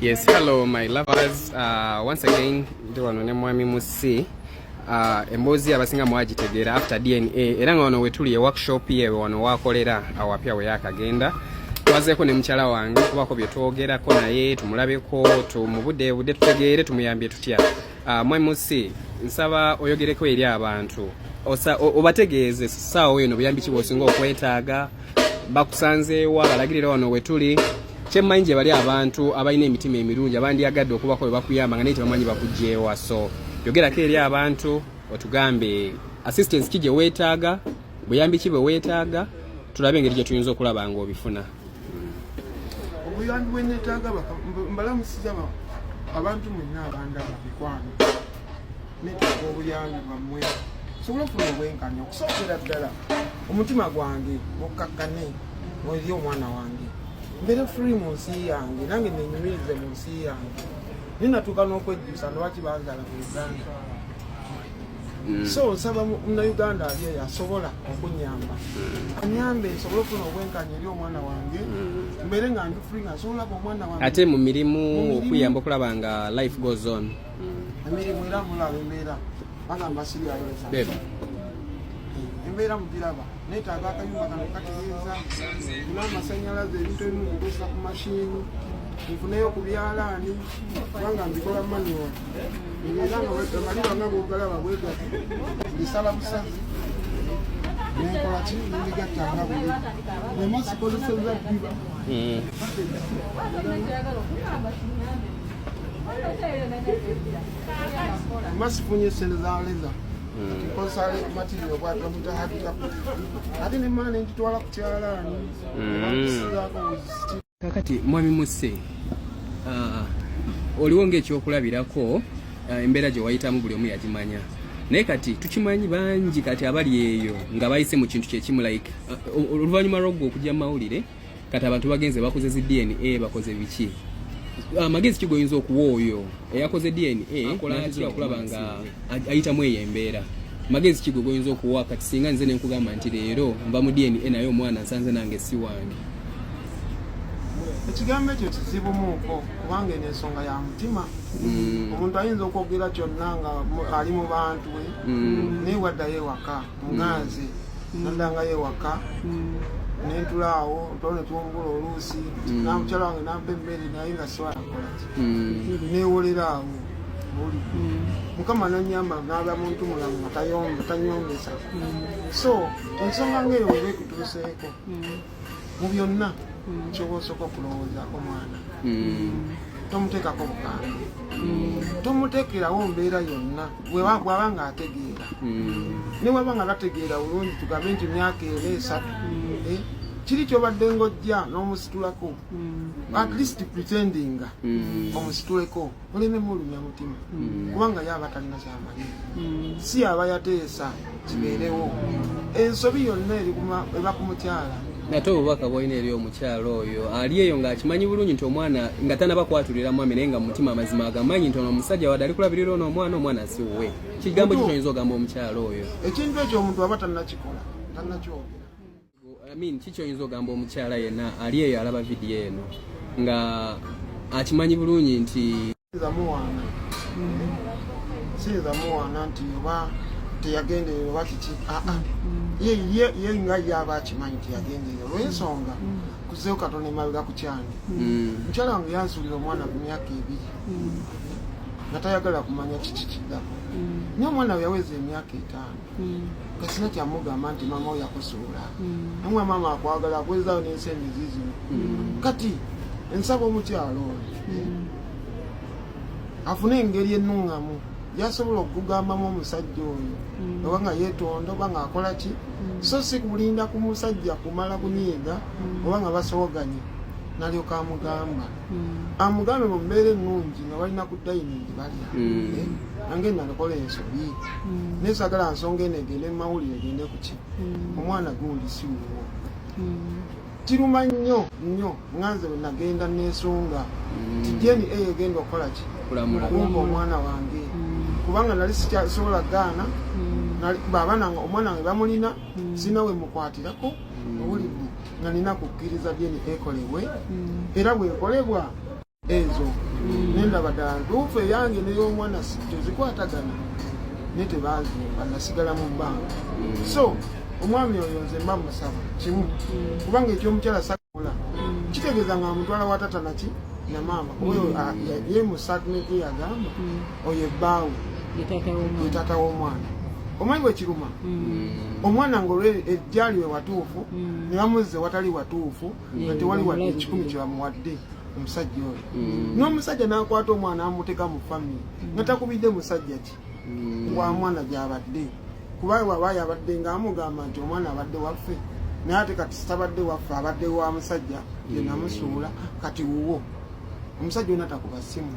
Yes, hello my lovers. Once again, ndi wano ne mwami Musisi. Embozi abasinga mwagitegeera after DNA. Era nga wano wetuli workshop ye wano wakolera awapya we yakagenda. Twazeeko ne mukyala wange kubako bye twogerako naye tumulabeko tumubudde tutegeere tumuyambye tutya. Mwami Musisi, nsaba oyogereko eri abantu. Obategeeze ssaawa eno buyambi ki bw'osinga okwetaaga. Bakusanzeewa balagirira wano wetuli. Kyemmanyi gye bali abantu abalina emitima emirungi abandyagadde okubako bwe bakuyamba nga naye tebamanyi bakugjeewa. So yogerako eri abantu otugambe assistance ki gye weetaaga, buyambi ki bwe weetaaga, tulabe engeri gye tuyinza okulaba nga obifuna. Obuyambi bwe neetaaga mbalamusiza abantu mwenna abandaba bikwano neetaaga obuyambi bwammwe sobola okufuna obwenkanya okusookera ddala omutima gwange mukakkane eri omwana wange mbere free mu nsi yange nange nenyumirize mu nsi yange ninatuuka n'okwejjusa lwaki banzala mu Uganda. So nsaba Munnayuganda ali eyo asobola okunyamba anyambe nsobole okufuna obwenkanya eri omwana wange mbere nga ndi free nga nsobola omwana wange ate mu mirimu okuyamba okulaba nga life goes on. Emirimu era mulaba embeera bagamba siriyalesa embeera mugiraba neetaaga akayumba kano kategeeza nfune amasannyalaze ebintu ebimu nkozesa ku mashini nfuneyo ku byalaani kubanga mbikola manual era nga amaliba nga bwogalaba bwegati bisala busazi nenkola ki nendigattanga buli nemasikozeseza ddiba masifunye sente za leza nkozesa material bwatula mutahadika ate ne maana njitwala ku kyalaani kakati mwami Musisi, oliwo ng'ekyokulabirako embeera gye wayitamu buli omu yagimanya naye kati tukimanyi bangi kati abali eyo nga bayise mu kintu kyekimu like oluvannyuma lw'ogwo okujja mu mawulire kati abantu bagenze bakoze zi DNA bakoze biki amagezi kigo oyinza okuwa oyo eyakoze DNA akola okulaba nga ayitamu eyo embeera magezi kigo goyinza okuwa kati singa nze nenkugamba nti leero nva mu DNA naye omwana nsanze nange si wange. Ekigambo ekyo kizibu muuko kubanga eno ensonga ya mutima. Omuntu ayinza okwogera kyonna nga ali mu bantu we naye waddayo ewaka nganze naddangayo ewaka nentulaawo ntone tuwungula oluusi namukyala wange nampa emmere naye nga siwalakola newoleraawo buli Mukama nanyamba naaba muntu mulamu nga tanyombesa. So ensonga ngaeyo weba ekutuuseeko mu byonna kyoba osooka okulowoozaako mwana tomuteekako bukambi tomuteekerawo mbeera yonna bw'aba nga ategeera ne bw'aba nga tategeera bulungi tugambe nti myaka era 3 kiri kyobadde ng'ojja n'omusitulako at least pretending omusituleko olememu olumya mutima kubanga yaba talina kyamalira si aba yateesa kibeerewo ensobi yonna eba ku mukyala. Nate obubaka bw'olina eri omukyala oyo ali eyo ng'akimanyi bulungi nti omwana nga tanaba kwatulira mwami naye nga mutima amazima agamanyi nti ono omusajja wadde ali kulabirira ono omwana si wuwe. Kigambo ki ky'oyinza ogamba omukyala oyo? Ekintu ekyo omuntu aba tannakikola tannakyogera. Ki ky'oyinza ogamba omukyala yenna ali eyo alaba vidiyo eno nga akimanyi bulungi nti siyinza muwaana nti oba teyagenderera oba kiki ye nga yaba akimanyi teyagenderera olw'ensonga kuzeeyo Katonda emabega ku kyandi. Mukyala wange yansuulira omwana ku myaka 2 nga tayagala kumanya kiki kiddako naye omwana we yaweza emyaka 5 kasina kyamugamba nti mama oyo yakusuula namwe maama akwagala akwezaawo n'ensenyizi zino kati ensaba omukyalo oyo afune engeri ennuŋŋamu yasobola okugambamu omusajja oyo oba nga yeetonda oba nga akola ki so si kulinda ku musajja kumala kunyiiga oba nga basooganye nalyoka amugambe mu mbeera ennungi nga balina ku dayiningi balya nange nalokola ensobi naye sagala nsonga eno egende mu mawulire egende ku ki omwana gundi si wuwo kiruma nnyo nganze bwe nagenda nesunga ti DNA egenda okukola ki okumpa omwana wange kubanga nali sikyasobola gaana omwana wange bamulina sina we mukwatirako owulidde nga nina kukkiriza DNA ekolebwe era bwekolebwa ezo nendaba ddala ntuufu eyange n'ey'omwana tezikwatagana naye tebaazimba nasigala mu bbanga. So omwami oyo nze mba musaba kimu kubanga ekyomukyala sakola kitegeeza nga amutwala wa tata naki na maama oyo ye musakneke yagamba oyo ebbaawe ye tata w'omwana. Omanyi bwe kiruma omwana ng'ejjali we watuufu ne bamuzze watali watuufu nga tewali wadde ekikumi kye bamuwadde omusajja oyo n'omusajja n'akwata omwana amuteeka mu famire nga takubidde musajja ki wa mwana gy'abadde kuba waba yabadde ng'amugamba nti omwana abadde waffe naye ate kati sitabadde waffe abadde wa musajja ye namusuula kati wuwo omusajja oyo natakuba ssimu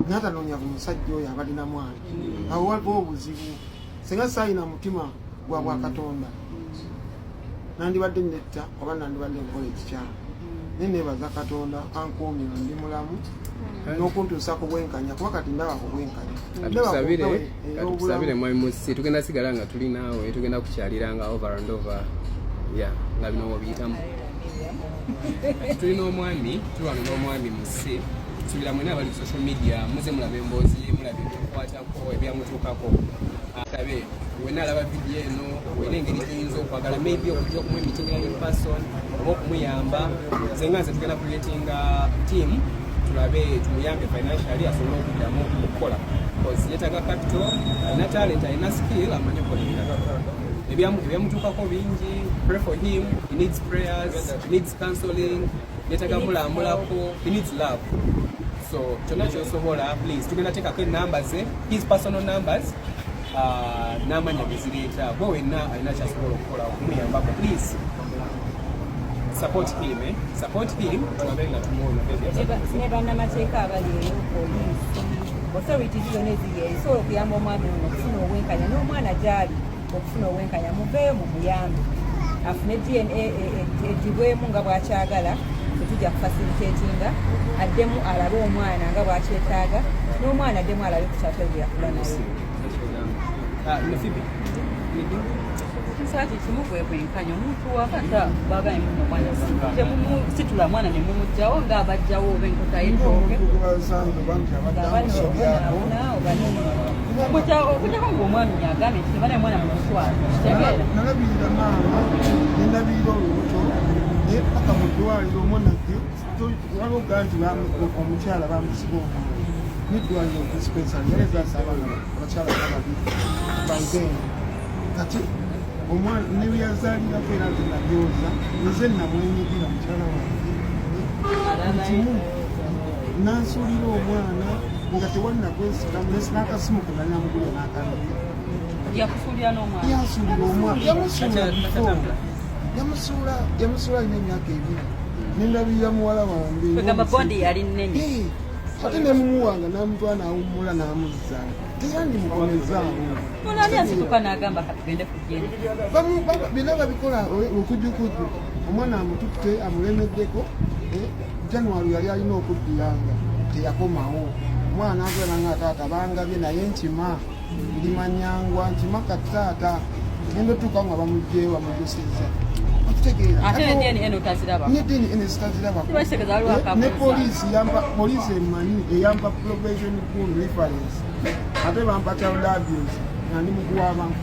natanoonya ku musajja oyo abalina mwana awo waliwo obuzibu singa saayina mutima gwa bwakatonda nandibadde netta oba nandibadde nkola ekikyamu naye neebaza katonda ankuumira ndi mulamu n'okuntuusa ku bwenkanya kuba kati ndaba ku bwenkanya. Katusabire mwami Musisi tugenda sigala nga tuli naawe tugenda kukyaliranga over and over nga bino wobiyitamu tulina omwami tulwana n'omwami Musisi subira mwena abali ku social media muze mulaba emboozi mulaba ebyokukwatako ebyamutuukako sabe wena alaba vidiyo eno wena engeri gy'oyinza okwagala maybe okujja okumwemitinga in person oba okumuyamba zenga nze tugenda creatinga team tulabe tumuyambe financially asobole okuddamu okukola because yetaaga capital alina talent alina skill amanye okukola ebyamutuukako bingi. Pray for him, he needs prayers, he needs counseling, yetaaga mulambulako, he needs love. So kyonna kyosobola please tugenda teekako enamba ze his personal numbers n'amanya gezireeta gwe wenna alina kyasobola okukola okumuyambako please support him tulabe nga ne bannamateeka abali eyo poliisi authority zonna eziri eyo sobola okuyamba omwami ono okufuna obwenkanya n'omwana gyali okufuna obwenkanya muveeyo mu muyambe afune DNA egibwemu nga bwakyagala tetujja kufacilitatinga addemu alabe omwana nga bwakyetaaga n'omwana addemu alabe ku kyatwegera kula naye Sati kimu bwenkanya omuntu wakata baganye mu mwana situla mwana ne mumujjawo ng'abajjawo obenkota y'entooke okujjako ng'omwami yagambye nti tebana mwana mu kuswala kitegeera nalabirira maama nendabirira olubuto naye paka mu ddwaliro omwana waliwo nti omukyala bamusiba omwana n'eddwaliro dispensary yali ezasabanga abakyala bababiri bagenda kati omwana ne byazaalirako era nze nabyoza nze namwenyigira mukyala wange kimu nansuulira omwana nga tewali nakwesikamu n'akasimu ke nali namugulya n'akalabira yakusuulira n'omwana yansuulira omwana yamusuula alina emyaka ebiri nendabirira muwala wange kwegamba bondi yali nnene ate ne mumuwanga n'amutwala n'awummula n'amuzzaala teyandimukomezaawo munani asituka n'agamba katugende kujjeni byonna babikola okujjukujju omwana amututte amulemeddeko january yali alina okuddiranga teyakomawo omwana agenda nga taata bangabye naye nkima ndimanyangwa nkima kati taata genda otuuka nga bamugjeewo bamujusizza ate nedeni eno taziraba nedeni eno zitaziraba ne poliisi emanyi eyamba probation good reference ate bampa child abuse nga ndi mukuwabantu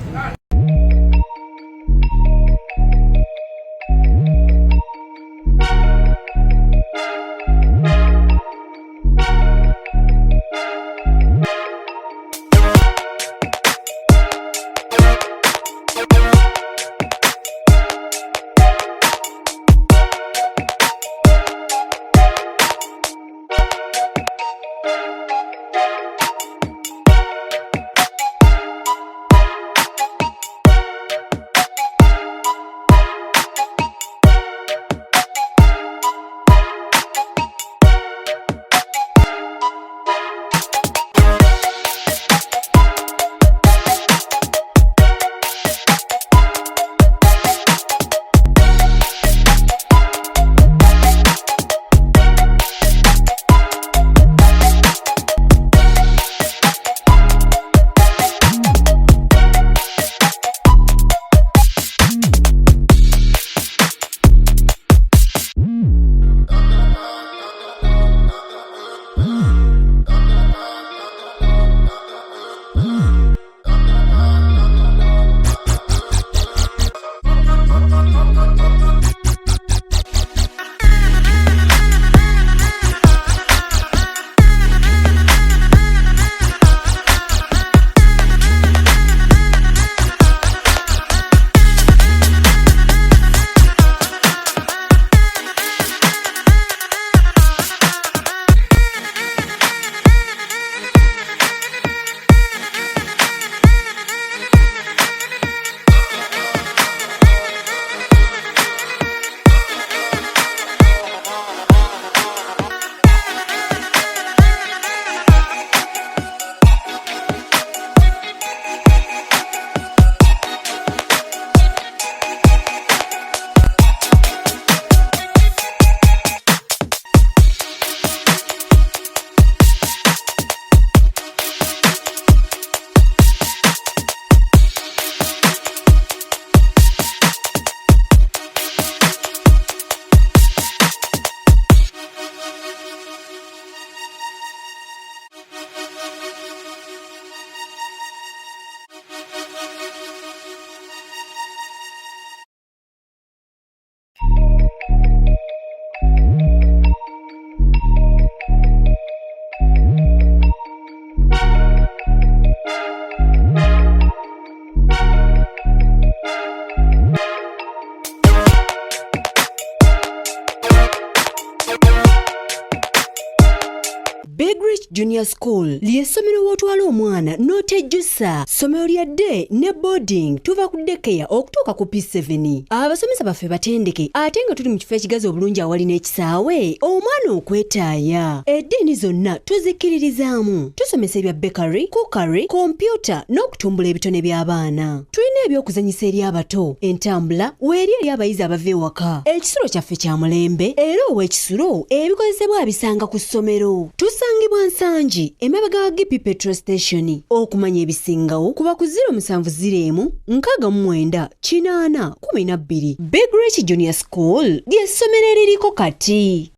Rich Junior School ly'essomero w'otwala omwana n'otejjusa. Ssomero lya day ne boarding tuva ku daycare okutuuka ku P7. Abasomesa baffe batendeke ate nga tuli mu kifo ekigazi obulungi awali n'ekisaawe omwana okwetaaya. Eddiini zonna tuzikkiririzaamu. Tusomesa ebya bakery, cookery, kompyuta n'okutumbula ebitone by'abaana. Tulina ebyokuzanyisa eri abato, entambula weeri eri abayizi abava ewaka. Ekisulo kyaffe kya mulembe era ow'ekisulo ebikozesebwa abisanga ku ssomero. Tusangibwa Nsangi emabega wa Gipi Petrol Station. Okumanya ebisingawo kuba ku 0701 69 812. Big Rich Junior School ly'essomero eririko kati.